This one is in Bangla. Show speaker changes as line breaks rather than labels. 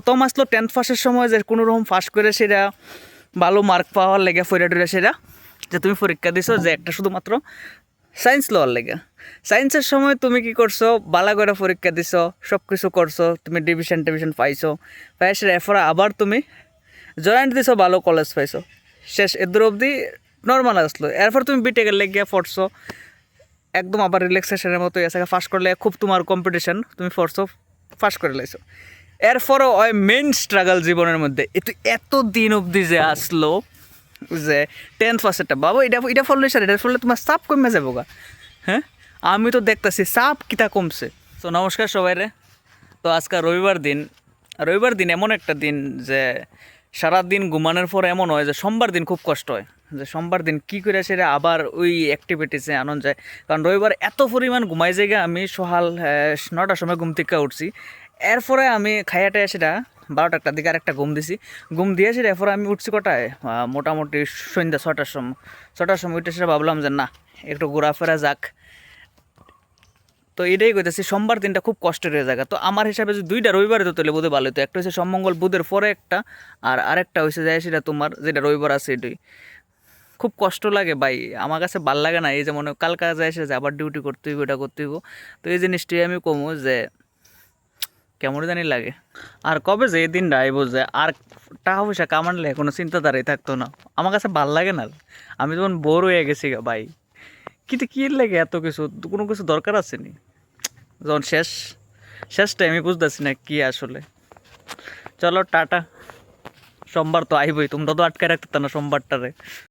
প্রথম আসলো 10th পাসের সময় যে কোনো রকম পাস করে সেটা ভালো মার্ক পাওয়ার লেগে ফইরা টইরা সেটা যে তুমি পরীক্ষা দিছো যে একটা শুধুমাত্র সায়েন্স লওয়ার লেগে। সায়েন্সের সময় তুমি কি করছো, বালা করে পরীক্ষা দিছো, সব কিছু করছো, তুমি ডিভিশন পাইছো, পাই সেটা এরপরে আবার তুমি জয়েন্ট দিছো, ভালো কলেজ পাইছো, শেষ এদূর অবধি নর্মাল আসলো। এরপর তুমি বিটেকের লেগে পড়ছো, একদম আবার রিল্যাক্সেশনের মতো এসে ফার্স্ট করলে খুব তোমার কম্পিটিশন, তুমি পড়ছো, ফার্স্ট করে লাইছো। এরপরও ওই মেইন স্ট্রাগল জীবনের মধ্যে এত দিন অবধি যে আসলো যে 10th পাসেরটা, বাবা এটা ফললে স্যার, এটা ফললে তোমার চাপ কমে যাবো গা। হ্যাঁ, আমি তো দেখতেছি চাপ কিতা কমছে। তো নমস্কার সবাই রে। তো আজকে রবিবার দিন এমন একটা দিন যে সারাদিন ঘুমানোর পর এমন হয় যে সোমবার দিন খুব কষ্ট হয়, যে সোমবার দিন কী করে সেটা আবার ওই অ্যাক্টিভিটিসে আনন্দ যায়। কারণ রবিবার এত পরিমাণ ঘুমাই জায়গা, আমি সকাল 9টার সময় ঘুম থেকে উঠছি, এরপরে আমি খাইয়াটায় সেটা 12টার দিকে আরেকটা ঘুম দিছি, ঘুম দিয়েছি, এরপরে আমি উঠছি কটায়, মোটামুটি সন্ধ্যা 6টার সময় উঠে সেটা ভাবলাম যে না একটু ঘোরাফেরা যাক। তো এটাই কইতেছি, সোমবার দিনটা খুব কষ্টের হয়ে যায়। তো আমার হিসাবে যে 2টা রবিবারে তো তাহলে বোধহয় ভালো হতো। একটা হচ্ছে সোম মঙ্গল বুধের পরে একটা, আর আরেকটা হয়েছে যায় সেটা তোমার যেটা রবিবার আছে এটাই। খুব কষ্ট লাগে ভাই, আমার কাছে ভাল লাগে না। এই যে মনে কালকা যায় সে আবার ডিউটি করতে হইব, এটা করতে হইব। তো এই জিনিসটাই আমি কমু যে কেমন জানি লাগে। আর কবে যে এই দিনটা আইব যে আর টাকা পয়সা কামানলে কোনো চিন্তাধারাই থাকতো না, আমার কাছে ভাল লাগে না। আমি যখন বোর হয়ে গেছি গা ভাই, কিন্তু কী লাগে এত কিছু, কোনো কিছু দরকার আছে নি? যখন শেষ টাইমে বুঝতেছি না কি আসলে। চলো টাটা, সোমবার তো আইবই, তোমরা তো আটকে রাখতে না সোমবারটারে।